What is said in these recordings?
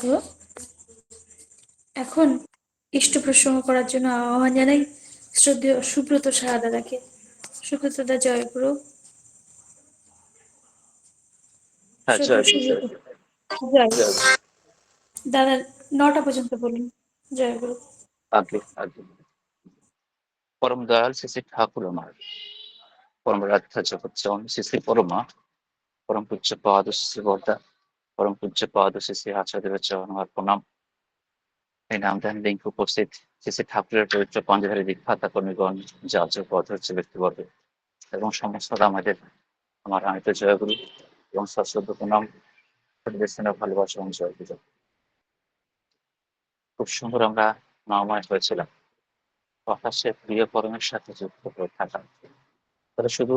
রাখবো। এখন ইষ্ট প্রসঙ্গ করার জন্য আহ্বান জানাই শ্রদ্ধেয় সুব্রত সাহা দাদাকে। সুব্রত দা, জয়গুরু। হ্যাঁ, জয় গুরু, জয় গুরু, জয় জয় গুরু। দাদা 9টা পর্যন্ত বলুন। জয়গুরু। আগে আগে পরম দয়াল শ্রী শ্রী ঠাকুর আমার পরম রাধা জগৎচরণ শ্রী শ্রী পরমা পরম পূজ্য পাদ শ্রী বর্দা পরম পূজ্য পাদ শ্রী শ্রী আচার্যদেবের চরণ আমার প্রণাম। এই নামদান লিঙ্ক উপস্থিত শ্রী শ্রী ঠাকুরের পবিত্র পঞ্চধারী দীক্ষাতা কর্মীগণ, যাজক অধৈর্য ব্যক্তিবর্গ এবং সমস্ত আমাদের আমার আমিত জয়গুরু এবং সশ্রদ্ধ প্রণাম, পরিবেশনের ভালোবাসা এবং জয় পুজো। খুব সুন্দর আমরা নামময় হয়েছিলাম প্রকাশ্যে প্রিয় কর্মের সাথে যুক্ত হয়ে থাকা। তাহলে শুধু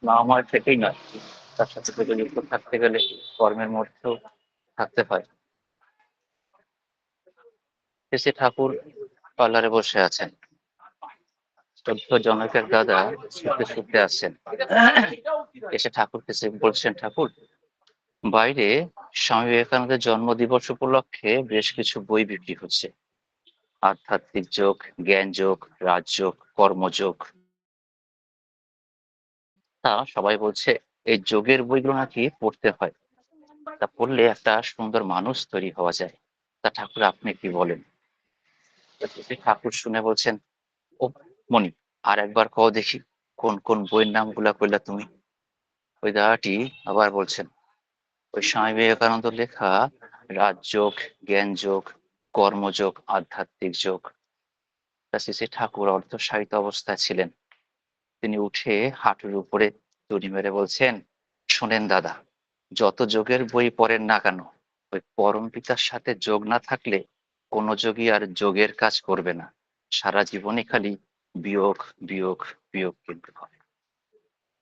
নামময় থেকেই নয়, তার সাথে থেকে যুক্ত থাকতে গেলে কর্মের মধ্যেও থাকতে হয়। শ্রী ঠাকুর পার্লারে বসে আছেন, চোদ্দ জনকের দাদা শুতে শুতে আসছেন। এসে ঠাকুরকে বলছেন, ঠাকুর বাইরে স্বামী বিবেকানন্দের জন্মদিবস উপলক্ষে বেশ কিছু বই বিক্রি হচ্ছে। আধ্যাত্মিক যোগ, জ্ঞান যোগ, রাজযোগ, কর্মযোগ। তা সবাই বলছে এই যোগের বইগুলো নাকি পড়তে হয়, তা পড়লে একটা সুন্দর মানুষ তৈরি হওয়া যায়। তা ঠাকুর আপনি কি বলেন? ঠাকুর শুনে বলছেন, ও মণি, আর একবার কও দেখি কোন কোন বইয়ের নামগুলা কইলা তুমি। ওই দাদাটি আবার বলছেন, ওই স্বামী বিবেকানন্দ লেখা রাজযোগ, জ্ঞান যোগ, কর্মযোগ, আধ্যাত্মিক যোগ। তা শ্রী ঠাকুর অর্ধশায়িত অবস্থায় ছিলেন। তিনি উঠে হাঁটুর উপরে তুড়ি মেরে বলছেন, শোনেন দাদা, যত যোগের বই পড়েন না কেন, ওই পরম পিতার সাথে যোগ না থাকলে কোনো যোগী আর যোগের কাজ করবে না। সারা জীবনই খালি বিয়োগ বিয়োগ বিয়োগ কিন্তু হবে।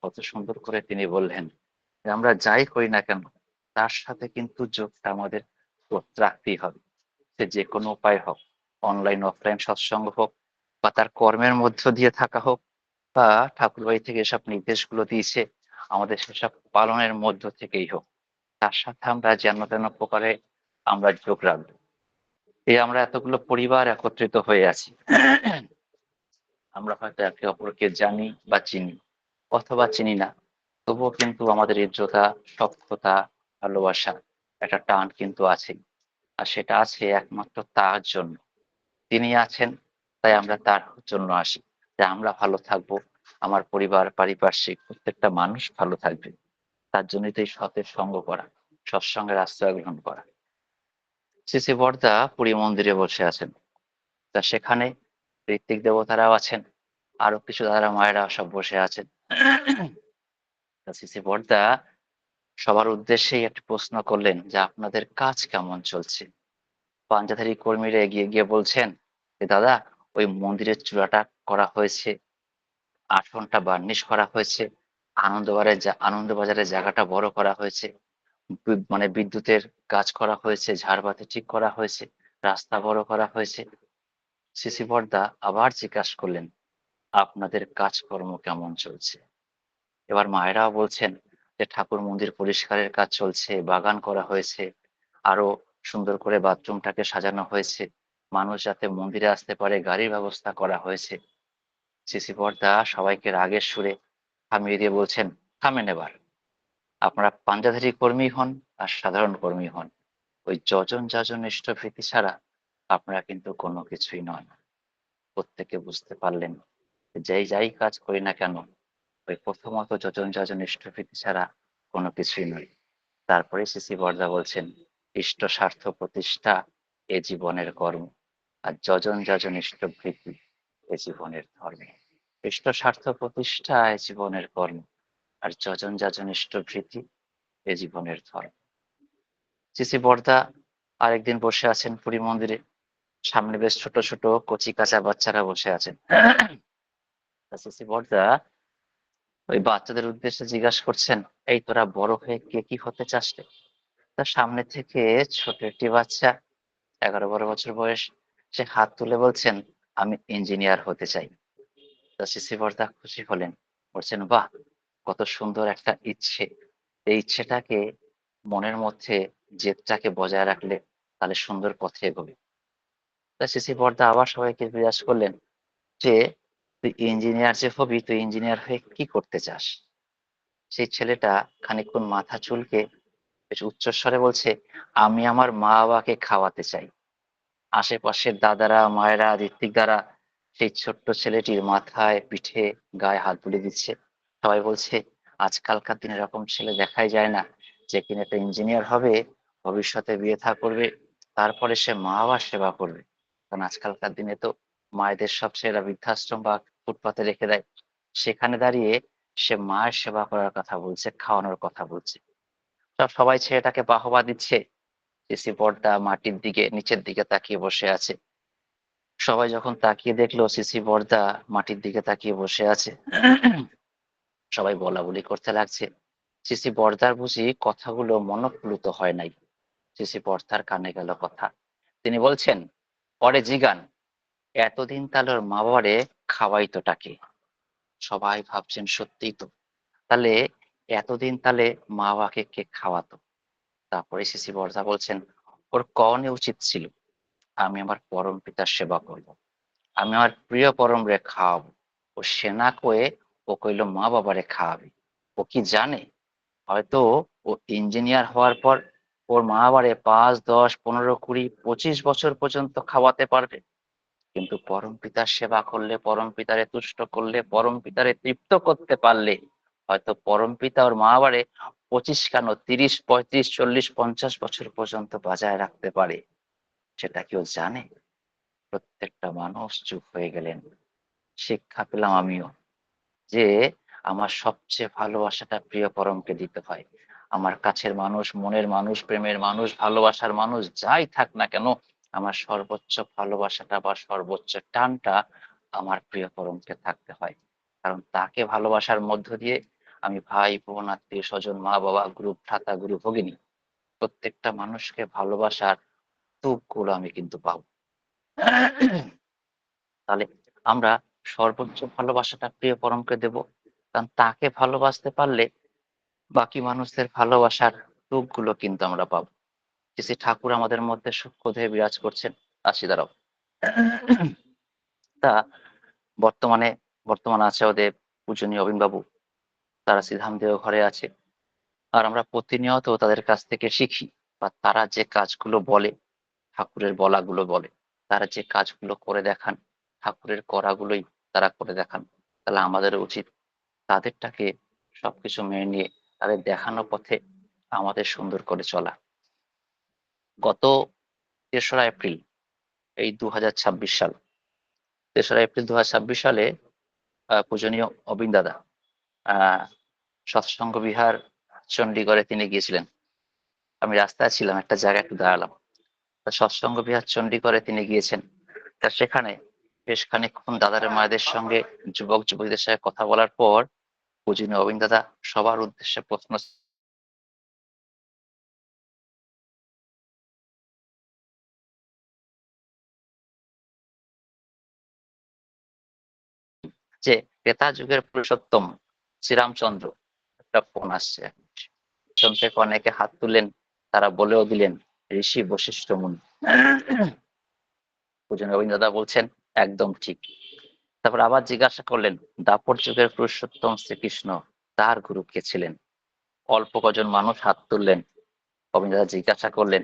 কত সুন্দর করে তিনি বললেন যে আমরা যাই করি না কেন তার সাথে কিন্তু যোগটা আমাদের রাখতেই হবে। সে যে কোনো উপায় হোক, অনলাইন অফলাইন সৎসঙ্গ হোক, বা তার কর্মের মধ্য দিয়ে থাকা হোক, বা ঠাকুরবাড়ি থেকে এসব নির্দেশগুলো দিয়েছে আমাদের সেসব পালনের মধ্য থেকেই হোক, তার সাথে আমরা যেন তেন প্রকারে আমরা যোগ রাখবো। এই আমরা এতগুলো পরিবার একত্রিত হয়ে আছি, আমরা হয়তো একে অপরকে জানি বা চিনি অথবা চিনি না, তবুও কিন্তু আমাদের হৃদ্রতা, সখ্যতা, ভালোবাসা, একটা টান কিন্তু আছেই। আর সেটা আছে একমাত্র তার জন্য। তিনি আছেন, তাই আমরা তার জন্য আসি, যে আমরা ভালো থাকবো, আমার পরিবার, পারিপার্শ্বিক প্রত্যেকটা মানুষ ভালো থাকবে। তার জন্যই তো এই সতের সঙ্গ করা, সৎসঙ্গের আশ্রয় গ্রহণ করা। শ্রী শ্রী বর্দা পুরী মন্দিরে বসে আছেন, তা সেখানে ঋত্বিক দেবতারাও আছেন, আরো কিছু দাদা মায়েরা সব বসে আছেন। তা শ্রী শ্রী বর্দা সবার উদ্দেশ্যেই একটা প্রশ্ন করলেন যে আপনাদের কাজ কেমন চলছে। পাঞ্জাধারী কর্মীরা এগিয়ে গিয়ে বলছেন যে দাদা, ওই মন্দিরের চূড়াটা করা হয়েছে, আসনটা বার্নিশ করা হয়েছে, আনন্দবাজারের জায়গাটা বড় করা হয়েছে, মানে বিদ্যুতের কাজ করা হয়েছে, ঝাড়বাতি ঠিক করা হয়েছে, রাস্তা বড় করা হয়েছে। সিসি বর্দা আবার জিজ্ঞাসা করলেন, আপনাদের কাজকর্ম কেমন চলছে? এবার মায়েরাও বলছেন যে ঠাকুর মন্দির পরিষ্কারের কাজ চলছে, বাগান করা হয়েছে, আরো সুন্দর করে বাথরুমটাকে সাজানো হয়েছে, মানুষ যাতে মন্দিরে আসতে পারে গাড়ির ব্যবস্থা করা হয়েছে। সিসি বর্দা সবাইকে রাগের সুরে থামিয়ে দিয়ে বলছেন, থামেন এবার। আপনারা পাঞ্জাধারী কর্মী হন আর সাধারণ কর্মী হন, ওই যজন যাজন ইষ্টভৃতি ছাড়া আপনারা কিন্তু কোনো কিছুই নন। প্রত্যেকে বুঝতে পারলেন যেই যাই কাজ করি না কেন, ওই প্রথমত যজন যাজন ইষ্টভৃতি ছাড়া কোনো কিছুই নয়। তারপরে সিসি বর্দা বলছেন, ইষ্ট স্বার্থ প্রতিষ্ঠা এ জীবনের কর্ম, আর যজন যাজন ইষ্টভৃতি এ জীবনের ধর্ম। ইষ্ট স্বার্থ প্রতিষ্ঠা এ জীবনের কর্ম, আর যজন যাজন ইষ্টভৃতি এ জীবনের ধর্ম। সিসি বর্দা আরেকদিন বসে আছেন পুরী মন্দিরে, সামনে বেশ ছোট ছোট কচি কাঁচা বাচ্চারা বসে আছেন। সিসি বর্দা ওই বাচ্চাদের উদ্দেশ্যে জিজ্ঞাসা করছেন, এই তোরা বড় হয়ে কে কি হতে চাস রে? তার সামনে থেকে ছোট একটি বাচ্চা, 11-12 বছর বয়স, সে হাত তুলে বলছেন, আমি ইঞ্জিনিয়ার হতে চাই। তা সিসি বর্দা খুশি হলেন, বলছেন, বাহ, কত সুন্দর একটা ইচ্ছে। এই ইচ্ছেটাকে মনের মধ্যে, জেদটাকে বজায় রাখলে তাহলে সুন্দর পথে এগোবে। তা সিসি বর্দা আবার সবাইকে জিজ্ঞাসা করলেন যে, তুই ইঞ্জিনিয়ার যে হবি, তুই ইঞ্জিনিয়ার হয়ে কি করতে চাস? সেই ছেলেটা খানিকক্ষণ মাথা চুলকে বেশ উচ্চস্বরে বলছে, আমি আমার মা বাবাকে খাওয়াতে চাই। আশেপাশের দাদারা, মায়েরা, ঋত্বিকদারা সেই ছোট্ট ছেলেটির মাথায়, পিঠে, গায়ে হাত বুলিয়ে দিচ্ছে। সবাই বলছে, আজকালকার দিনে এরকম ছেলে দেখাই যায় না, যে কিনা একটা ইঞ্জিনিয়ার হবে, ভবিষ্যতে বিয়ে থা করবে, তারপরে সে মা বাবার সেবা করবে। কারণ আজকালকার দিনে তো মায়েদের সব ছেলেরা বৃদ্ধাশ্রম বা ফুটপাতে রেখে দেয়। সেখানে দাঁড়িয়ে সে মায়ের সেবা করার কথা বলছে, খাওয়ানোর কথা বলছে। সবাই ছেলেটাকে বাহবা দিচ্ছে। সিসি বর্দা মাটির দিকে, নিচের দিকে তাকিয়ে বসে আছে। সবাই যখন তাকিয়ে দেখলো সিসি বর্দা মাটির দিকে তাকিয়ে বসে আছে, সবাই বলাবলি করতে লাগছে, সিসি বর্দার বুঝি কথাগুলো মনঃপ্লুত হয় নাই। সিসি বর্দার কানে গেল কথা। তিনি বলছেন, পরে জিগান, এতদিন তাহলে ওর মা বাবারে খাওয়াইতোটা কে? সবাই ভাবছেন সত্যিই তো। তাহলে এতদিন তাহলে মা বাবাকে কে খাওয়াতো? তারপরে সিসি বর্দা বলছেন, ওর কওনে উচিত ছিল, আমি আমার পরম পিতার সেবা করব, আমি আমার প্রিয় পরম রে খাওয়াবো। ও সে না কয়ে ও কইল মা বাবারে খাওয়াবে। ও কি জানে হয়তো ও ইঞ্জিনিয়ার হওয়ার পর ওর মা বাবারে ৫, ১০, ১৫, ২০, ২৫ বছর পর্যন্ত খাওয়াতে পারবে। কিন্তু পরম পিতার সেবা করলে, পরম পিতারে তুষ্ট করলে, পরম পিতারে তৃপ্ত করতে পারলে হয়তো পরম পিতা ওর মা বাবারে ২৫ কেন ৩০, ৩৫, ৪০, ৫০ বছর পর্যন্ত বাজায় রাখতে পারে। সেটা কেউ জানে? প্রত্যেকটা মানুষ চুপ হয়ে গেলেন। শিক্ষা পেলাম আমিও যে আমার সবচেয়ে ভালোবাসাটা প্রিয় পরমকে দিতে হয়। আমার কাছের মানুষ, মনের মানুষ, প্রেমের মানুষ, ভালোবাসার মানুষ যাই থাক না কেন, আমার সর্বোচ্চ ভালোবাসাটা বা সর্বোচ্চ টানটা আমার প্রিয় পরমকে থাকতে হয়। কারণ তাকে ভালোবাসার মধ্য দিয়ে আমি ভাই, বোন, আত্মীয় স্বজন, মা বাবা, গুরু ভ্রাতা, গুরু ভগিনী প্রত্যেকটা মানুষকে ভালোবাসার সুখগুলো আমি কিন্তু পাবো। তাহলে আমরা সর্বোচ্চ ভালোবাসাটা প্রিয় পরমকে দেব। কারণ তাকে ভালোবাসতে পারলে বাকি মানুষদের ভালোবাসার রূপগুলো কিন্তু আমরা পাবো। শ্রী ঠাকুর আমাদের মধ্যে সূক্ষ্ম দেহে বিরাজ করছেন। আসি দাঁড়াও। তা বর্তমানে বর্তমানে আছে ওদের পূজনীয় অবিনবাবু, তারা শ্রীধামদেহ ঘরে আছে। আর আমরা প্রতিনিয়ত তাদের কাছ থেকে শিখি, বা তারা যে কাজগুলো বলে, ঠাকুরের বলাগুলো বলে, তারা যে কাজগুলো করে দেখান, ঠাকুরের করাগুলোই তারা করে দেখান। তাহলে আমাদের উচিত তাদেরটাকে সবকিছু মেনে নিয়ে তাদের দেখানো পথে আমাদের সুন্দর করে চলা। গত ৩রা এপ্রিল, এই ২০২৬ সাল, ৩রা এপ্রিল ২০২৬ সালে পূজনীয় অবিন দাদা সৎসঙ্গ বিহার চণ্ডীগড়ে তিনি গিয়েছিলেন। আমি রাস্তায় ছিলাম, একটা জায়গায় একটু দাঁড়ালাম। তা সৎসঙ্গ বিহার চণ্ডীগড়ে তিনি গিয়েছেন। তা সেখানে বেশ খানিকক্ষণ দাদার মায়েদের সঙ্গে, যুবক যুবতীদের সঙ্গে কথা বলার পর পূজনীয় অবিন দাদা সবার উদ্দেশ্যে প্রশ্ন, যে ত্রেতা যুগের পুরুষোত্তম শ্রীরামচন্দ্র, একটা ফোন আসছে। পিছন থেকে অনেকে হাত তুললেন, তারা বলেও দিলেন ঋষি বশিষ্ঠ মুনি। পূজনীয় অবিন দাদা বলছেন একদম ঠিক। তারপর আবার জিজ্ঞাসা করলেন, দাপর যুগের পুরুষোত্তম শ্রীকৃষ্ণ, তার গুরু কে ছিলেন? অল্প কজন মানুষ হাত তুললেন। অবিন দাদা জিজ্ঞাসা করলেন,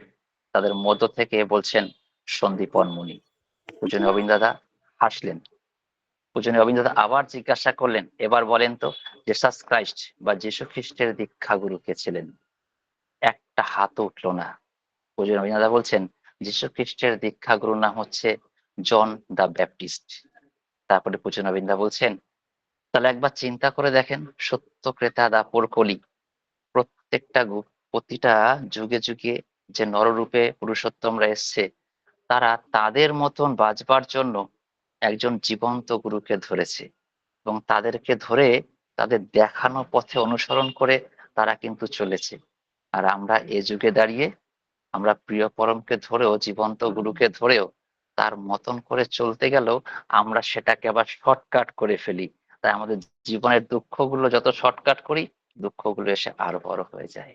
তাদের মধ্য থেকে বলছেন সন্দীপন মুনি। পূজনীয় অবিন দাদা হাসলেন। পূজনীয় অবিন দাদা আবার জিজ্ঞাসা করলেন, এবার বলেন তো জেসাস ক্রাইস্ট বা যীশু খ্রিস্টের দীক্ষা গুরু কে ছিলেন? একটা হাতও উঠল না। পূজনীয় অবিন দাদা বলছেন, যীশু খ্রিস্টের দীক্ষা গুরুর নাম হচ্ছে জন দ্য ব্যাপটিস্ট। তারপরে পূজনীয় অবিন দাদা বলছেন, তাহলে একবার চিন্তা করে দেখেন, সত্য ক্রেতা দাপর কলি, প্রত্যেকটা প্রতিটা যুগে যুগে যে নররূপে পুরুষোত্তমরা এসছে, তারা তাদের মতন বাঁচবার জন্য একজন জীবন্ত গুরুকে ধরেছে, এবং তাদেরকে ধরে তাদের দেখানো পথে অনুসরণ করে তারা কিন্তু চলেছে। আর আমরা এ যুগে দাঁড়িয়ে আমরা প্রিয় পরমকে ধরেও, জীবন্ত গুরুকে ধরেও তার মতন করে চলতে গেলেও আমরা সেটাকে আবার শর্টকাট করে ফেলি। তাই আমাদের জীবনের দুঃখগুলো যত শর্টকাট করি, দুঃখগুলো এসে আরো বড় হয়ে যায়।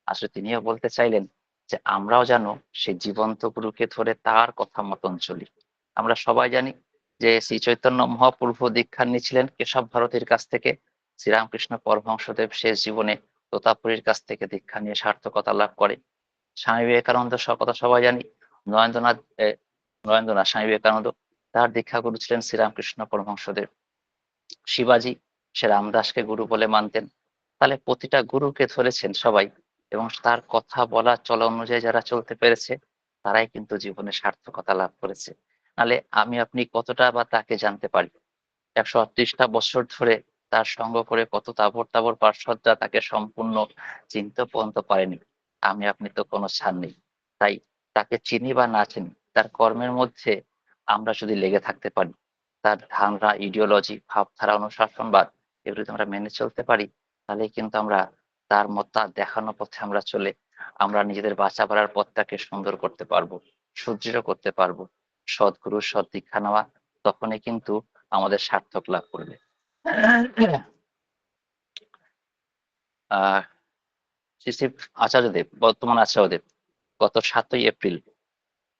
আসলে তিনিও বলতে চাইলেন যে আমরাও যেন সেই জীবন্ত গুরুকে ধরে তার কথা মতন চলি। আমরা সবাই জানি যে শ্রী চৈতন্য মহাপ্রভু দীক্ষা নিয়েছিলেন কেশব ভারতীর কাছ থেকে। শ্রীরামকৃষ্ণ পরমহংসদেব শেষ জীবনে তোতাপুরীর কাছ থেকে দীক্ষা নিয়ে সার্থকতা লাভ করে। স্বামী বিবেকানন্দ কথা সবাই জানি। নরেন্দ্রনাথ নরেন্দ্রনাথ স্বামী বিবেকানন্দ, তার দীক্ষা গুরু ছিলেন শ্রীরামকৃষ্ণ পরমহংসদেব। শিবাজি সে রামদাসকে গুরু বলে মানতেন। তাহলে প্রতিটা গুরুকে ধরেছেন সবাই, এবং তার কথা বলা চলা অনুযায়ী যারা চলতে পেরেছে তারাই কিন্তু জীবনে সার্থকতা লাভ করেছে। নাহলে আমি আপনি কতটা বা তাকে জানতে পারি? 138টা বছর ধরে তার সঙ্গ করে কত তাবর তাবর পার্শ্বদরা তাকে সম্পূর্ণ চিনতে পর্যন্ত পারেনি। আমি আপনি তো কোনো ছাড় নেই। তাই তাকে চিনি বা না চিনি, তার কর্মের মধ্যে আমরা যদি লেগে থাকতে পারি, তার ধারণা, ইডিওলজি, ভাবধারা, অনুশাসনবাদ এগুলো যদি আমরা মেনে চলতে পারি, তাহলে কিন্তু আমরা তার মত, তার দেখানো পথে আমরা চলে আমরা নিজেদের বাঁচা বাড়ার পথটাকে সুন্দর করতে পারবো, সুদৃঢ় করতে পারবো। সদ্গুরু সৎ দীক্ষা নেওয়া তখনই কিন্তু আমাদের সার্থক লাভ করবে। আহ শ্রী শ্রী আচার্যদেব, বর্তমান আচার্যদেব গত 7ই এপ্রিল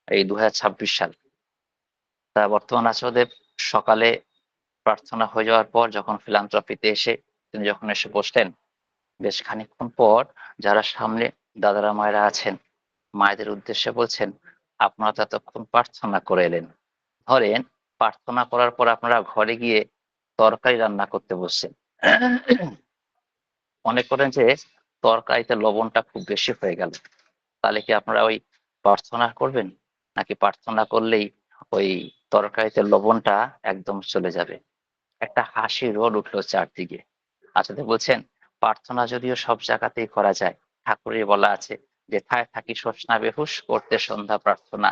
এই 2026 সাল, তা বর্তমান আচার্যদেব সকালে প্রার্থনা হয়ে যাওয়ার পর যখন ফিলান্থ্রপিতে এসে তিনি যখন এসে বসলেন, বেশ খানিকক্ষণ পর যারা সামনে দাদারা মায়েরা আছেন, মায়েদের উদ্দেশ্যে বলছেন, আপনারা তো এতক্ষণ প্রার্থনা করে এলেন, ধরেন প্রার্থনা করার পর আপনারা ঘরে গিয়ে তরকারি রান্না করতে বসছেন। মনে করেন যে তরকারিতে লবণটা খুব বেশি হয়ে গেল, তাহলে কি আপনারা ওই প্রার্থনা করবেন? নাকি প্রার্থনা করলেই ওই তরকারিতে লবণটা একদম চলে যাবে? একটা হাসি রোল উঠলো চারদিকে। আসলে বলছেন, প্রার্থনা যদিও সব জায়গাতেই করা যায়, ঠাকুরের বলা আছে, যেথায় থাকি শোষণা বেহুশ করতে সন্ধ্যা প্রার্থনা,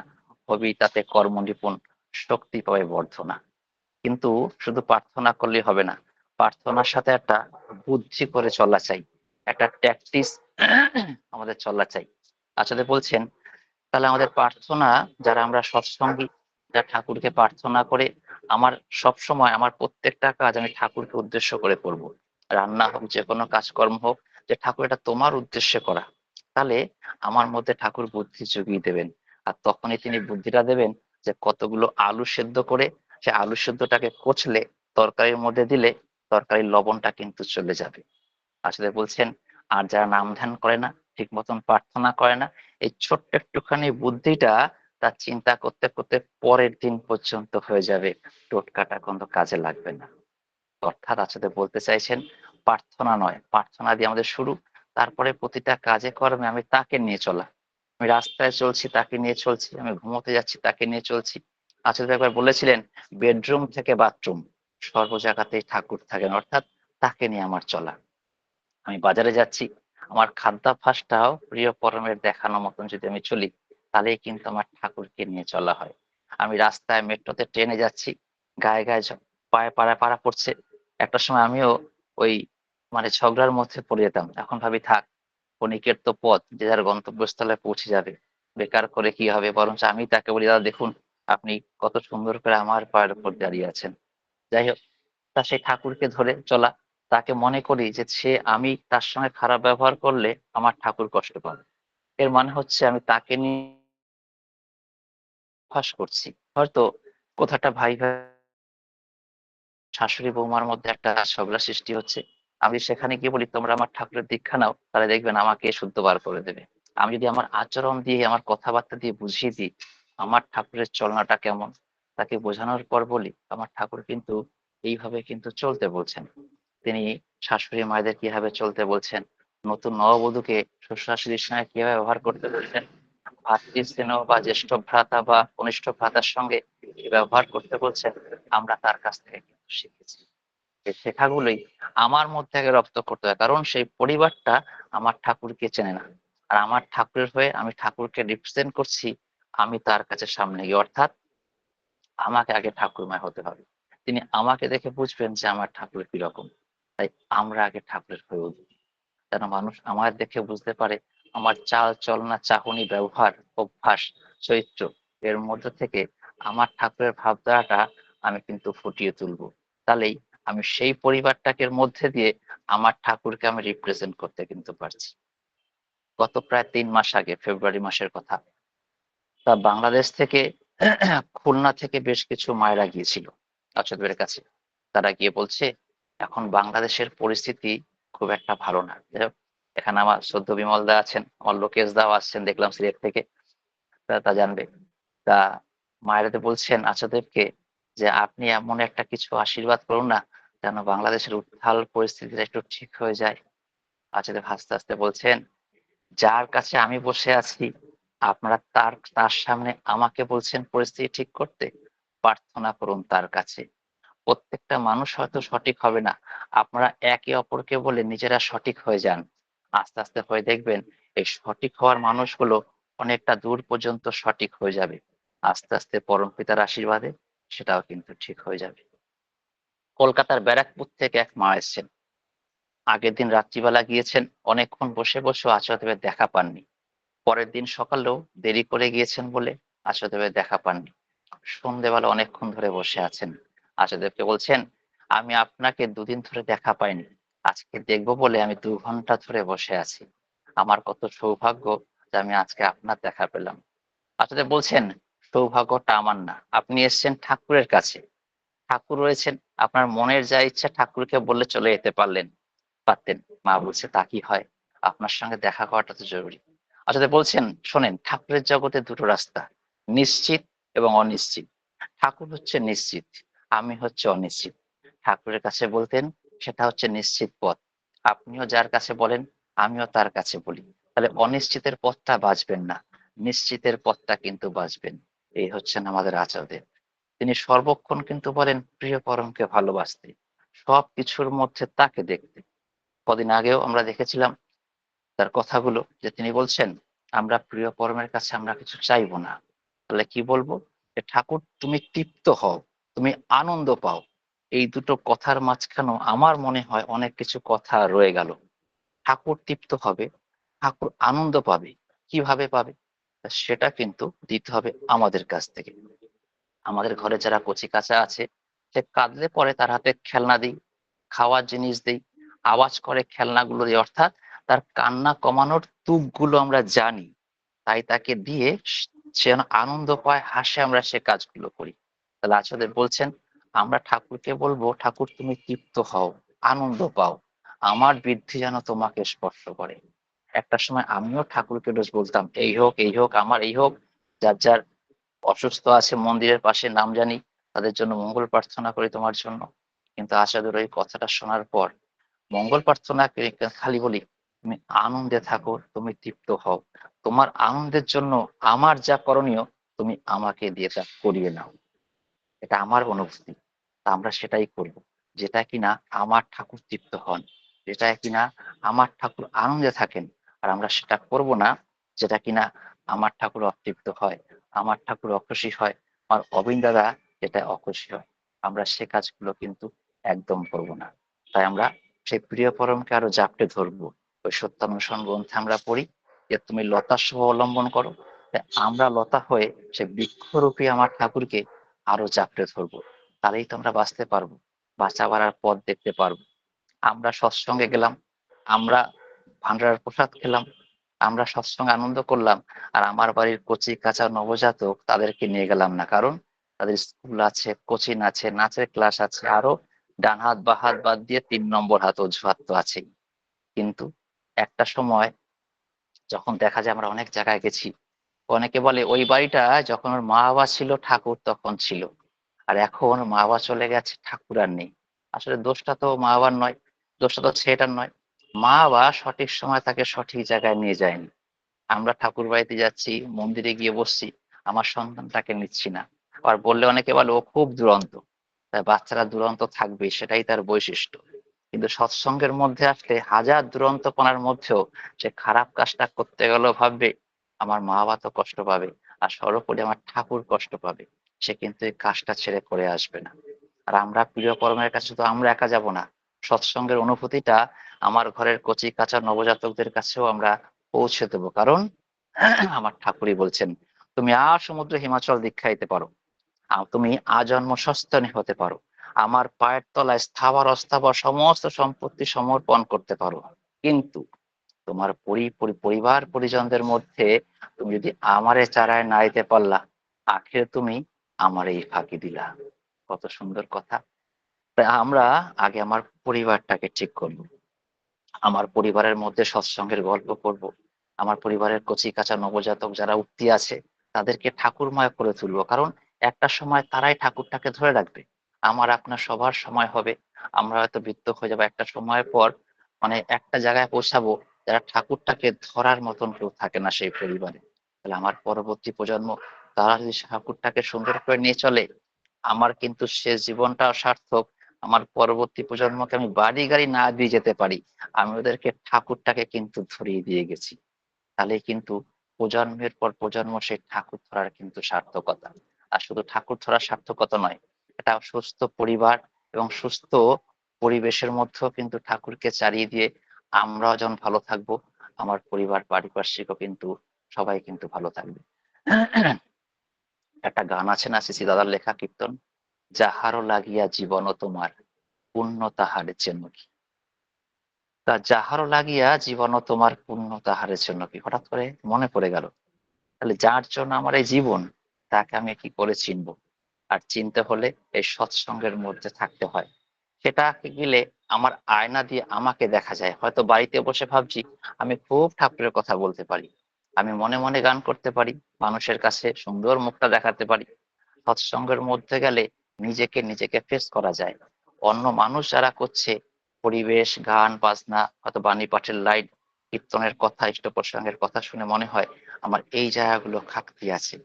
হবি তাতে কর্ম নিপুণ, শক্তি পাবে বর্ধনা। কিন্তু শুধু প্রার্থনা করলেই হবে না, প্রার্থনার সাথে একটা বুদ্ধি করে চলা চাই, একটা ট্যাকটিস আমাদের চলা চাই। আসলে বলছেন, তাহলে আমাদের প্রার্থনা, যারা আমরা সৎসঙ্গী, যারা ঠাকুরকে প্রার্থনা করে, আমার সব সময় আমার প্রত্যেকটা কাজ আমি ঠাকুরকে উদ্দেশ্য করে করব। রান্না হোক, যে কোনো কাজকর্ম হোক, যে ঠাকুর এটা তোমার উদ্দেশ্যে করা, তাহলে আমার মধ্যে ঠাকুর বুদ্ধি জুগিয়ে দেবেন। আর তখনই তিনি বুদ্ধিটা দেবেন যে কতগুলো আলু সেদ্ধ করে সে আলু সেদ্ধটাকে কচলে তরকারির মধ্যে দিলে তরকারির লবণটা কিন্তু চলে যাবে। আসলে বলছেন, আর যারা নাম ধ্যান করে না, ঠিক মতন প্রার্থনা করে না, এই ছোট্ট একটুখানি বুদ্ধিটা তার চিন্তা করতে করতে পরের দিন পর্যন্ত হয়ে যাবে, টোটকাটা কিন্তু কাজে লাগবে না। অর্থাৎ আসলে বলতে চাইছেন, প্রার্থনা নয়, প্রার্থনা দিয়ে আমাদের শুরু, তারপরে প্রতিটা কাজে কর্মে আমি তাকে নিয়ে চলা। আমি রাস্তায় চলছি তাকে নিয়ে চলছি, আমি ঘুমোতে যাচ্ছি তাকে নিয়ে চলছি। আসলে একবার বলেছিলেন, বেডরুম থেকে বাথরুম সর্ব জায়গাতেই ঠাকুর থাকেন, অর্থাৎ তাকে নিয়ে আমার চলা। আমি বাজারে যাচ্ছি, আমার খাদ্যাভ্যাসটাও প্রিয় পরমের দেখানো মতন যদি আমি চলি, তাহলেই কিন্তু আমার ঠাকুরকে নিয়ে চলা হয়। আমি রাস্তায় মেট্রোতে ট্রেনে যাচ্ছি, গায়ে গায়ে পায়ে পাড়া পাড়া পড়ছে, একটা সময় আমিও ওই মানে ঝগড়ার মধ্যে পড়ে যেতাম। এখন ভাবি থাক, ক্ষণিকের তো পথ, যে যার গন্তব্যস্থলে পৌঁছে যাবে, বেকার করে কি হবে, বরঞ্চ আমি তাকে বলি, দাদা দেখুন আপনি কত সুন্দর করে আমার পায়ের উপর দাঁড়িয়ে আছেন। যাই হোক, তা সেই ঠাকুরকে ধরে চলা, তাকে মনে করি যে সে, আমি তার সঙ্গে খারাপ ব্যবহার করলে আমার ঠাকুর কষ্ট পাবে, এর মানে হচ্ছে আমি তাকে নিয়ে ফাঁস করছি। হয়তো কোথাটা ভাই ভাই, শাশুড়ি বৌমার মধ্যে একটা ঝগড়া সৃষ্টি হচ্ছে, আমি সেখানে গিয়ে বলি তোমরা আমার ঠাকুরের দীক্ষা নাও, তাহলে দেখবেন আমাকে শুদ্ধ বার করে দেবে। আমি যদি আমার আচরণ দিয়ে, আমার কথাবার্তা দিয়ে বুঝিয়ে দিই আমার ঠাকুরের চলনাটা কেমন, তাকে বোঝানোর পর বলি আমার ঠাকুর কিন্তু এইভাবে কিন্তু চলতে বলছেন, তিনি শাশুড়ি মায়েদের কিভাবে চলতে বলছেন, নতুন নববধূকে শ্বশুর শাশুড়ির সঙ্গে কিভাবে ব্যবহার করতে বলছেন, ভাতৃস্নেহ বা জ্যেষ্ঠ ভ্রাতা বা কনিষ্ঠ ভ্রাতার সঙ্গে কি ব্যবহার করতে বলছেন, আমরা তার কাছ থেকে কিন্তু শিখেছি। এই শেখাগুলোই আমার মধ্যে আগে রপ্ত করতে হয়, কারণ সেই পরিবারটা আমার ঠাকুরকে চেনে না। আর আমার ঠাকুরের হয়ে আমি ঠাকুরকে রিপ্রেজেন্ট করছি, আমি তার কাছে সামনে গিয়ে, অর্থাৎ আমাকে আগে ঠাকুরময় হতে হবে। তিনি আমাকে দেখে বুঝবেন যে আমার ঠাকুর কিরকম। তাই আমরা আগে ঠাকুরের হয়ে উঠি, যেন মানুষ আমার দেখে বুঝতে পারে আমার চাল চলনা, চাহনি, ব্যবহার, অভ্যাস, চরিত্র, এর মধ্যে থেকে আমার ঠাকুরের ভাবধারাটা আমি কিন্তু ফুটিয়ে তুলবো। তাহলেই আমি সেই পরিবারটাকে মধ্যে দিয়ে আমার ঠাকুরকে আমি রিপ্রেজেন্ট করতে কিন্তু পারছি। গত প্রায় 3 মাস আগে, ফেব্রুয়ারি মাসের কথা। তা বাংলাদেশ থেকে খুলনা থেকে বেশ কিছু মায়েরা গিয়েছিল আচার্যের কাছে। তারা গিয়ে বলছে এখন বাংলাদেশের পরিস্থিতি খুব একটা ভালো না। যাই হোক, এখানে আমার সদ্য বিমল দা আছেন, আমার লোকেশ দাও আসছেন দেখলাম সিলেট থেকে, তা জানবে। তা মায়েরা বলছেন আচার্যদেবকে যে আপনি এমন একটা কিছু আশীর্বাদ করুন না যেন বাংলাদেশের উত্থাল পরিস্থিতিটা একটু ঠিক হয়ে যায়। আচার্যদেব হাসতে হাসতে বলছেন, যার কাছে আমি বসে আছি আপনারা তার সামনে আমাকে বলছেন পরিস্থিতি ঠিক করতে, প্রার্থনা করুন তার কাছে। প্রত্যেকটা মানুষ হয়তো সঠিক হবে না, আপনারা একে অপরকে বলে নিজেরা সঠিক হয়ে যান। আস্তে আস্তে হয়ে দেখবেন এই সঠিক হওয়ার মানুষগুলো অনেকটা দূর পর্যন্ত সঠিক হয়ে যাবে। আস্তে আস্তে পরম পিতার আশীর্বাদে সেটাও কিন্তু ঠিক হয়ে যাবে। কলকাতার ব্যারাকপুর থেকে এক মা এসছেন। আগের দিন রাত্রিবেলা গিয়েছেন, অনেকক্ষণ বসে বসেও আচার্যদেবের দেখা পাননি। পরের দিন সকালেও দেরি করে গিয়েছেন বলে আচার্যদেবের দেখা পাননি। সন্ধ্যেবেলা অনেকক্ষণ ধরে বসে আছেন। আচার্যদেবকে বলছেন, আমি আপনাকে 2 দিন ধরে দেখা পাইনি, আজকে দেখবো বলে আমি 2 ঘন্টা ধরে বসে আছি। আমার কত সৌভাগ্য যে আমি আজকে আপনার দেখা পেলাম। আচার্যদেব বলছেন, সৌভাগ্যটা আমার না, আপনি এসছেন ঠাকুরের কাছে। ঠাকুর রয়েছেন, আপনার মনের যা ইচ্ছা ঠাকুরকে বললে চলে যেতে পারতেন। মা বলছে, তা কি হয়, আপনার সঙ্গে দেখা করাটা তো জরুরি। আচ্ছা বলছেন, শোনেন, ঠাকুরের জগতে 2টো রাস্তা, নিশ্চিত এবং অনিশ্চিত। ঠাকুর হচ্ছে নিশ্চিত, আমি হচ্ছে অনিশ্চিত। ঠাকুরের কাছে বলতেন, সেটা হচ্ছে নিশ্চিত পথ। আপনিও যার কাছে বলেন, আমিও তার কাছে বলি। তাহলে অনিশ্চিতের পথটা বাঁচবেন না, নিশ্চিতের পথটা কিন্তু বাঁচবেন। এই হচ্ছেন আমাদের আচার্যদেব। তিনি সর্বক্ষণ কিন্তু বলেন প্রিয় পরমকে ভালোবাসতে, সব কিছুর মধ্যে তাকে দেখতে। কদিন আগেও আমরা দেখেছিলাম তার কথাগুলো, যে তিনি বলছেন আমরা প্রিয় পরমের কাছে আমরা কিছু চাইবো না। তাহলে কি বলবো, যে ঠাকুর তুমি তৃপ্ত হও, তুমি আনন্দ পাও। এই দুটো কথার মাঝখানেও আমার মনে হয় অনেক কিছু কথা রয়ে গেল। ঠাকুর তৃপ্ত হবে, ঠাকুর আনন্দ পাবে, কিভাবে পাবে? সেটা কিন্তু দিতে হবে আমাদের কাছ থেকে। আমাদের ঘরে যারা কচি কাঁচা আছে, সে কাঁদলে পরে তার হাতে খেলনা দিই, খাওয়ার জিনিস দিই, আওয়াজ করে খেলনাগুলো দিই, অর্থাৎ তার কান্না কমানোর তুকগুলো আমরা জানি, তাই তাকে দিয়ে সে যেন আনন্দ পায়, হাসে, আমরা সে কাজগুলো করি। তাহলে আচার্যদেব বলছেন আমরা ঠাকুরকে বলবো, ঠাকুর তুমি তৃপ্ত হও, আনন্দ পাও, আমার বৃদ্ধি যেন তোমাকে স্পর্শ করে। একটা সময় আমিও ঠাকুরকে রোজ বলতাম, এই হোক এই হোক, আমার এই হোক। যার যার অসুস্থ আছে মন্দিরের পাশে নাম জানি, তাদের জন্য মঙ্গল প্রার্থনা করি তোমার জন্য। কিন্তু আচার্যের ওই কথাটা শোনার পর মঙ্গল প্রার্থনা খালি বলি, তুমি আনন্দে থাকো, তুমি তৃপ্ত হও, তোমার আনন্দের জন্য আমার যা করণীয় তুমি আমাকে দিয়ে তা করিয়ে নাও। এটা আমার অনুভূতি। তা আমরা সেটাই করব, যেটা কিনা আমার ঠাকুর তৃপ্ত হন, যেটা কিনা আমার ঠাকুর আনন্দে থাকেন। আর আমরা সেটা করব না যেটা কিনা আমার ঠাকুর অতৃপ্ত হয়, আমার ঠাকুর অখুশি হয়, আমার অবিন দাদা যেটা অখুশি হয়। আমরা সে কাজগুলো কিন্তু একদম করব না। তাই আমরা সেই প্রিয় পরমকে আরো জাপটে ধরবো। ওই সত্যানুসরণ গ্রন্থে আমরা পড়ি যে তুমি লতা সহ অবলম্বন করো, তাই আমরা লতা হয়ে সে বৃক্ষরূপী আমার ঠাকুরকে আরো জাপটে ধরবো। তাহলেই তো আমরা বাঁচতে পারবো, বাঁচা বাড়ার পথ দেখতে পারবো। আমরা সৎসঙ্গে গেলাম, আমরা ভান্ডারার প্রসাদ খেলাম, আমরা সৎসঙ্গে আনন্দ করলাম, আর আমার বাড়ির কচি কাঁচা নবজাতক তাদেরকে নিয়ে গেলাম না, কারণ তাদের স্কুল আছে, কোচিং আছে, নাচের ক্লাস আছে, আরো ডান হাত বা হাত বাদ দিয়ে 3 নম্বর হাত অজুহাত তো আছেই। কিন্তু একটা সময় যখন দেখা যায় আমরা অনেক জায়গায় গেছি, অনেকে বলে ওই বাড়িটা যখন ওর মা বাবা ছিল ঠাকুর তখন ছিল, আর এখন মা বাবা চলে গেছে ঠাকুর আর নেই। আসলে দোষটা তো মা বাবার নয়, দোষটা তো ছেলেটার নয়। মা বাবা সঠিক সময় তাকে সঠিক জায়গায় নিয়ে যায়নি। আমরা ঠাকুর বাড়িতে যাচ্ছি, মন্দিরে গিয়ে বসছি, আমার সন্তানটাকে নিচ্ছি না। আর বললে অনেকে বলে ও খুব দুরন্ত। তাই বাচ্চারা দুরন্ত থাকবে, সেটাই তার বৈশিষ্ট্য। কিন্তু সৎসঙ্গের মধ্যে আসলে হাজার দুরন্তপনার মধ্যেও সে খারাপ কাজটা করতে গেলেও ভাববে আমার মা বাবা তো কষ্ট পাবে, আর সর্বোপরি আমার ঠাকুর কষ্ট পাবে। সে কিন্তু এই কাজটা ছেড়ে করে আসবে না। আর আমরা প্রিয় পরমের কাছে তো আমরা একা যাব না, সৎসঙ্গের অনুভূতিটা আমার ঘরের কচি কাঁচা নবজাতকদের কাছেও আমরা পৌঁছে দেবো। কারণ আমার ঠাকুরই বলছেন, তুমি আর সমুদ্র হিমাচল দীক্ষা দিতে পারো, তুমি আজন্ম সস্তানি হতে পারো, আমার পায়ের তলায় স্থাবর অস্থাবর সমস্ত সম্পত্তি সমর্পণ করতে পারো, কিন্তু তোমার পরিবার পরিজনদের মধ্যে তুমি যদি আমারে চারায় না দিতে পারলা, আখের তুমি আমারই ফাঁকি দিলা। কত সুন্দর কথা। তাই আমরা আগে আমার পরিবারটাকে ঠিক করব, আমার পরিবারের মধ্যে সৎসঙ্গের গল্প করব, আমার পরিবারের কচি কাঁচা নবজাতক যারা উঠতি আছে তাদেরকে ঠাকুরময় করে তুলবো, কারণ একটা সময় তারাই ঠাকুরটাকে ধরে রাখবে। আমার আপনার সবার সময় হবে, আমরা হয়তো বৃদ্ধ হয়ে যাবো, একটা সময় পর মানে একটা জায়গায় পৌঁছাবো যারা ঠাকুরটাকে ধরার মতন কেউ থাকে না সেই পরিবারে। তাহলে আমার পরবর্তী প্রজন্ম তারা যদি ঠাকুরটাকে সুন্দর করে নিয়ে চলে, আমার কিন্তু শেষ জীবনটাও সার্থক। আমার পরবর্তী প্রজন্মকে আমি বাড়ি গাড়ি না দিয়ে যেতে পারি, আমি ওদেরকে ঠাকুরটাকে কিন্তু ধরিয়ে দিয়ে গেছি। তাহলে কিন্তু প্রজন্মের পর প্রজন্ম সেই ঠাকুর ধরার কিন্তু সার্থকতা। আর শুধু ঠাকুর ধরার সার্থকতা নয়, এটা সুস্থ পরিবার এবং সুস্থ পরিবেশের মধ্যেও কিন্তু ঠাকুরকে চালিয়ে দিয়ে আমরাও যেমন ভালো থাকবো, আমার পরিবার পারিপার্শ্বিকও কিন্তু সবাই কিন্তু ভালো থাকবে। একটা গান আছে না সিসি দাদার লেখা কীর্তন, যাহারও লাগিয়া জীবন তোমার পুণ্য তাহার জন্য কি। তা যাহারও লাগিয়া জীবন তোমার পুণ্য তাহারের জন্য কি, হঠাৎ করে মনে পড়ে গেল, তাহলে যার জন্য আমার এই জীবন, তাকে আমি কি করে চিনবো? আর চিনতে হলে এই সৎসঙ্গের মধ্যে থাকতে হয়। সেটাকে গেলে আমার আয়না দিয়ে আমাকে দেখা যায়। হয়তো বাড়িতে বসে ভাবছি আমি খুব ঠাকুরের কথা বলতে পারি, আমি মনে মনে গান করতে পারি, মানুষের কাছে সুন্দর মুখটা দেখাতে পারি। সৎসঙ্গের মধ্যে গেলে নিজেকে ফেস করা যায়। অন্য মানুষ যারা করছে পরিবেশ, গান বাজনা, হয়তো বাণী পাঠের লাইন, কীর্তনের কথা, ইষ্ট প্রসঙ্গের কথা শুনে মনে হয় আমার এই জায়গাগুলো খাকতি আছে।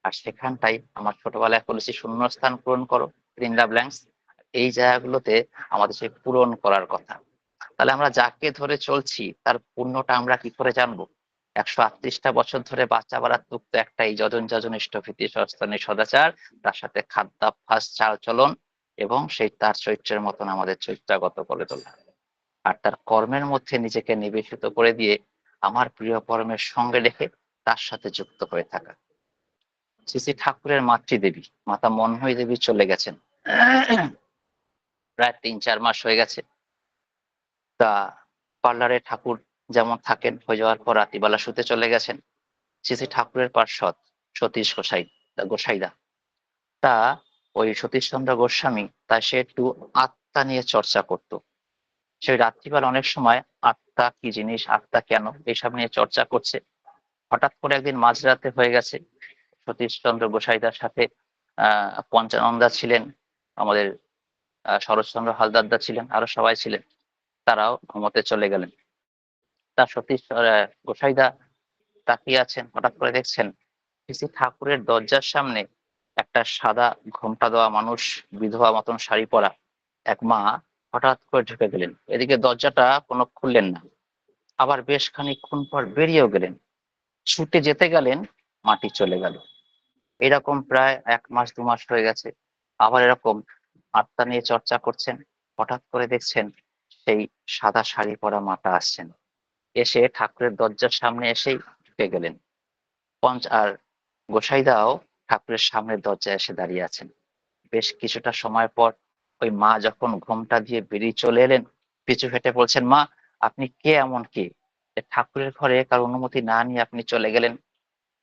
আর সেখানটাই আমার ছোটবেলায় বলেছি শূন্যস্থান পূরণ করো, ফিল ইন দ্য ব্ল্যাঙ্কস। এই জায়গাগুলোতে আমাদের সেই পূরণ করার কথা। তাহলে আমরা যাকে ধরে চলছি তার পুণ্যটা আমরা কি করে জানবো? 138টা বছর ধরে বাচ্চা বাড়াতুক তো একটাই, যজন যজন ইষ্টভীতি সস্তানি সদাচার, তার সাথে খাদ্যাভ্যাস চাল চলন এবং সেই তার চরিত্রের মতন আমাদের চরিত্রাগত করে তোলা। আর তার কর্মের মধ্যে নিজেকে নিবেশিত করে দিয়ে আমার প্রিয় কর্মের সঙ্গে রেখে তার সাথে যুক্ত হয়ে থাকা। শ্রী শ্রী ঠাকুরের মাতৃদেবী মাতা মন্ময়ী দেবী চলে গেছেন, প্রায় 3-4 মাস হয়ে গেছে। তা পার্লারে ঠাকুর যেমন থাকেন, হয়ে যাওয়ার পর রাত্রিবেলা শুতে চলে গেছেন। শ্রী শ্রী ঠাকুরের পার্ষদ সতীশ গোসাইদা, তা ওই সতীশচন্দ্র গোস্বামী, তা সে একটু আত্মা নিয়ে চর্চা করত। সেই রাত্রিবেলা অনেক সময় আত্মা কি জিনিস, আত্মা কেন, এইসব নিয়ে চর্চা করছে। হঠাৎ করে একদিন মাঝরাতে হয়ে গেছে, সতীশচন্দ্র গোসাইদার সাথে পঞ্চানন্দা ছিলেন, আমাদের শরৎচন্দ্র হালদারদা ছিলেন, আরো সবাই ছিলেন, তারাও ঘুমোতে চলে গেলেন। তা সতীশ গোসাইদা তাকিয়ে আছেন, হঠাৎ করে দেখছেন শ্রী ঠাকুরের দরজার সামনে একটা সাদা ঘোমটা দেওয়া মানুষ, বিধবা মতন শাড়ি পরা এক মা হঠাৎ করে ঢুকে গেলেন। এদিকে দরজাটা কোনো খুললেন না, আবার বেশ খানিকক্ষণ পর বেরিয়েও গেলেন, ছুটে যেতে গেলেন, মাটি চলে গেল। এরকম প্রায় 1 মাস 2 মাস হয়ে গেছে। আবার এরকম আত্মা নিয়ে চর্চা করছেন, হঠাৎ করে দেখছেন সেই সাদা শাড়ি পরা মাটা আসছেন, এসে ঠাকুরের দরজার সামনে এসেই ঢুকে গেলেন। আর গোসাইদাও ঠাকুরের সামনের দরজায় এসে দাঁড়িয়ে আছেন। বেশ কিছুটা সময় পর ওই মা যখন ঘোমটা দিয়ে বেরিয়ে চলে এলেন, পিছু হেঁটে বলছেন, মা আপনি কে, এমন কি যে ঠাকুরের ঘরে কার অনুমতি না নিয়ে আপনি চলে গেলেন?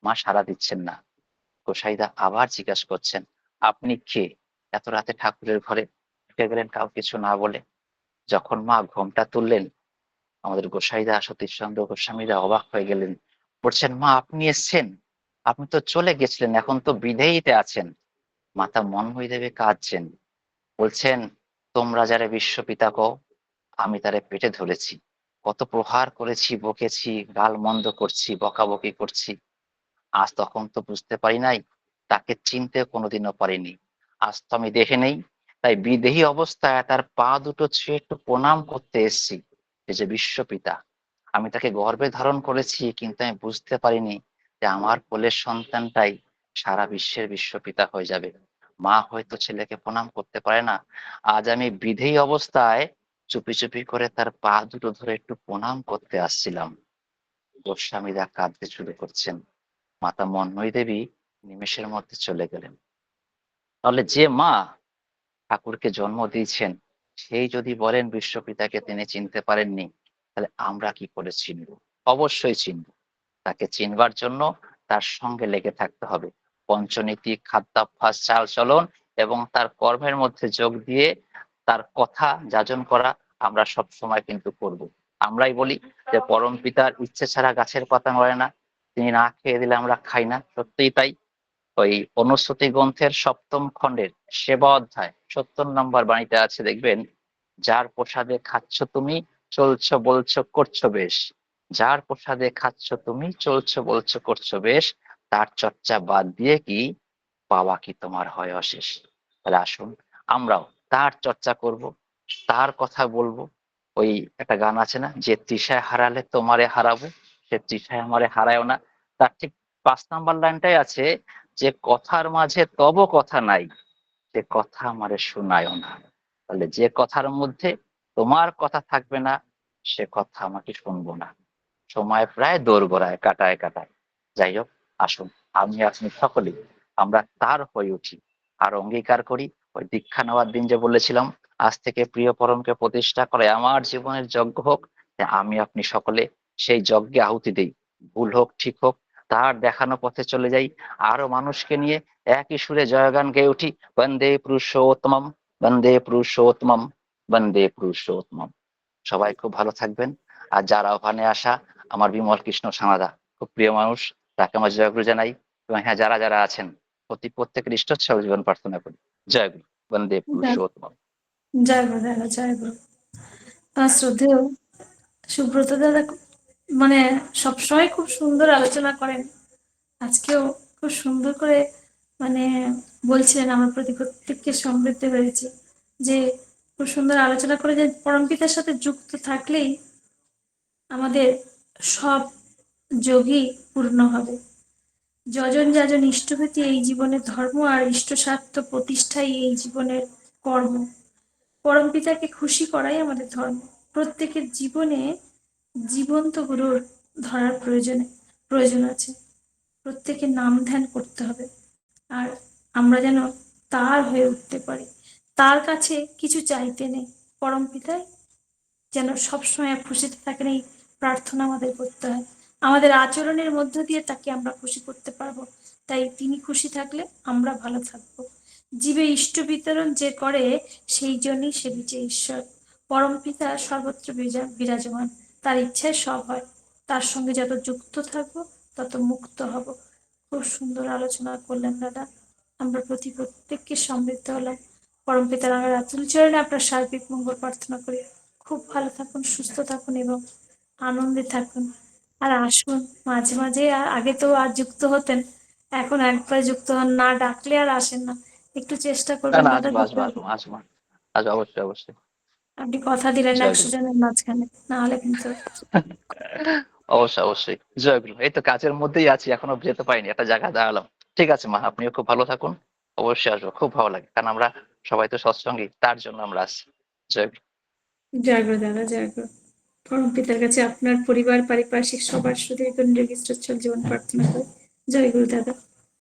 মা সাড়া দিচ্ছেন না। গোসাইদা আবার জিজ্ঞাসা করছেন, আপনি কে, এত রাতে ঠাকুরের ঘরে ঢুকে গেলেন কাউ কিছু না বলে? যখন মা ঘোমটা তুললেন, আমাদের গোসাইদা সতীশচন্দ্র গোস্বামীরা অবাক হয়ে গেলেন, বলছেন, মা আপনি এসছেন, আপনি তো চলে গেছিলেন, এখন তো বিদেয়ীতে আছেন। মাতা মন্ময়ী দেবী কাঁদছেন, বলছেন, তোমরা যারা বিশ্বপিতা কও, আমি তারে পেটে ধরেছি, কত প্রহার করেছি, বকেছি, গাল মন্দ করছি, বকাবকি করছি, আজ তখন তো বুঝতে পারি নাই, তাকে চিনতে কোনোদিনও পারিনি। আজ তো আমি দেখে নেই, তাই বিদেহী অবস্থায় তার পা দুটো ছুঁয়ে একটু প্রণাম করতে এসেছি। সে যে বিশ্বপিতা, আমি তাকে গর্ভে ধারণ করেছি, কিন্তু আমি বুঝতে পারিনি যে আমার কোলের সন্তানটাই সারা বিশ্বের বিশ্বপিতা হয়ে যাবে। মা হয়তো ছেলেকে প্রণাম করতে পারে না, আজ আমি বিধেয়ী অবস্থায় চুপি চুপি করে তার পা দুটো ধরে একটু প্রণাম করতে আসছিলাম। গোস্বামীরা কাঁদতে শুরু করছেন। মাতা মন্ময়ী দেবী নিমেষের মধ্যে চলে গেলেন। তাহলে যে মা ঠাকুরকে জন্ম দিয়েছেন, সেই যদি বলেন বিশ্বপিতাকে তিনি চিনতে পারেননি, তাহলে আমরা কি করে চিনব? অবশ্যই চিনব। তাকে চিনবার জন্য তার সঙ্গে লেগে থাকতে হবে। পঞ্চনীতি, খাদ্যাভ্যাস, চালচলন এবং তার কর্মের মধ্যে যোগ দিয়ে তার কথা যাজন করা আমরা সবসময় কিন্তু করব। আমরাই বলি যে পরম পিতার ইচ্ছে ছাড়া গাছের পাতা নড়ে না, তিনি না খেয়ে দিলে আমরা খাই না। সত্যিই তাই। ওই অনুশ্রুতি গ্রন্থের ৭ম খণ্ডের সেবা অধ্যায় ৭০ নম্বর বাণীতে আছে, দেখবেন, যার প্রসাদে খাচ্ছ তুমি, চলছ বলছ করছো বেশ। যার প্রসাদে খাচ্ছ তুমি, চলছ বলছ করছো বেশ, তার চর্চা বাদ দিয়ে কি পাওয়া কি তোমার হয় অশেষ। তাহলে আসুন আমরাও তার চর্চা করব, তার কথা বলবো। ওই একটা গান আছে না, যে তৃষায় হারালে তোমারে হারাবো, সে তৃষায় আমারে হারায়ও না। তার ঠিক ৫ নাম্বার লাইনটাই আছে, যে কথার মাঝে তব কথা নাই, সে কথা আমারে শোনায়ও না। তাহলে যে কথার মধ্যে তোমার কথা থাকবে না, সে কথা আমাকে শুনবো না। সময় প্রায় দোরগোড়ায়, কাটায় কাটায়। যাই হোক, আসুন আমি আপনি সকলেই আমরা তার হয়ে উঠি আর অঙ্গীকার করি। ওই দীক্ষা নেওয়ার দিন যে বলেছিলাম, আজ থেকে প্রিয় পরমকে প্রতিষ্ঠা করে আমার জীবনের যজ্ঞ হোক, যে আমি আপনি সকলে সেই যজ্ঞে আহুতি দেই। ভুল হোক ঠিক হোক, তার দেখানো পথে চলে যাই। আরো মানুষকে নিয়ে একই সুরে জয়গান গেয়ে উঠি, বন্দে পুরুষোত্তমম, বন্দে পুরুষোত্তমম, বন্দে পুরুষোত্তমম। সবাই খুব ভালো থাকবেন। আর যারা ওখানে আসা, আমার বিমল কৃষ্ণ সানাদা খুব প্রিয় মানুষ, তাকে আমার জয়গুরু জানাই। এবং হ্যাঁ, যারা যারা আছেন প্রত্যেকের ইষ্টোৎসব জীবন প্রার্থনা করি। জয়গুরু, বন্দে জয় পুরুষোত্তম। জয় গুরু দাদা, জয় গুরু। শ্রদ্ধেয় সুব্রত দাদা মানে সবসময় খুব সুন্দর আলোচনা করেন। আজকেও খুব সুন্দর করে মানে বলছিলেন আমার প্রতি প্রত্যেককে সমৃদ্ধ হয়েছে, যে খুব সুন্দর আলোচনা করে যে পরমপিতার সাথে যুক্ত থাকলেই আমাদের সব যোগই পূর্ণ হবে। যজন যাজন ইষ্টভীতি এই জীবনের ধর্ম, আর ইষ্ট স্বার্থ প্রতিষ্ঠাই এই জীবনের কর্ম। পরমপিতাকে খুশি করাই আমাদের ধর্ম। প্রত্যেকের জীবনে জীবন্ত গুরুর ধরার প্রয়োজন আছে। প্রত্যেকের নাম ধ্যান করতে হবে, আর আমরা যেন তার হয়ে উঠতে পারি। তার কাছে কিছু চাইতে নেই, পরম পিতাই যেন সবসময় খুশিতে থাকেন, এই প্রার্থনা আমাদের করতে হয়। আমাদের আচরণের মধ্য দিয়ে তাকে আমরা খুশি করতে পারবো। তাই তিনি খুশি থাকলে আমরা ভালো থাকবো। জীবে ইষ্ট বিতরণ যে করে, সেই জন্যই সে বিচে ঈশ্বর। পরম পিতা সর্বত্র বিরাজমান, তার ইচ্ছায় সব হয়। তার সঙ্গে যত যুক্ত থাকবো, তত মুক্ত হব। খুব সুন্দর আলোচনা করলেন দাদা। আমরা প্রত্যেককে সমৃদ্ধ হলাম। পরম পিতার আমরা আতুল চরণে আপনার সার্বিক মঙ্গল প্রার্থনা করি। খুব ভালো থাকুন, সুস্থ থাকুন এবং আনন্দে থাকুন। আর আসুন মাঝে মাঝে, আগে তো আর যুক্ত হতেন, এখন একবার যুক্ত হন না, ডাকলে আর আসেন না। একটু চেষ্টা না করবেন না, দাদা আসবো যুক্ত আসবো হতে। আসবো আসবো আসবো, অবশ্যই অবশ্যই। আপনি কথা দিলেন জয় 100 গুরু। জনের মাঝখানে, না হলে কিন্তু। অবশ্যই অবশ্যই। জয় গুরু। এই তো কাজের মধ্যেই আছি, এখনো যেতে পারিনি, একটা জায়গায় দাঁড়ালাম। ঠিক আছে মা, আপনিও খুব ভালো থাকুন। অবশ্যই আসবো, খুব ভালো লাগে, কারণ আমরা সবাই তো সৎসঙ্গী, তার জন্য আমরা আসছি। জয় গুরু। জয় গুরু দাদা, জয় গুরু। পরম পিতার কাছে আপনার পরিবার, পারিপার্শ্বিক সবার সুদীর্ঘ নিরোগী সচ্ছল জীবন প্রার্থনা করি। জয় গুরু দাদা।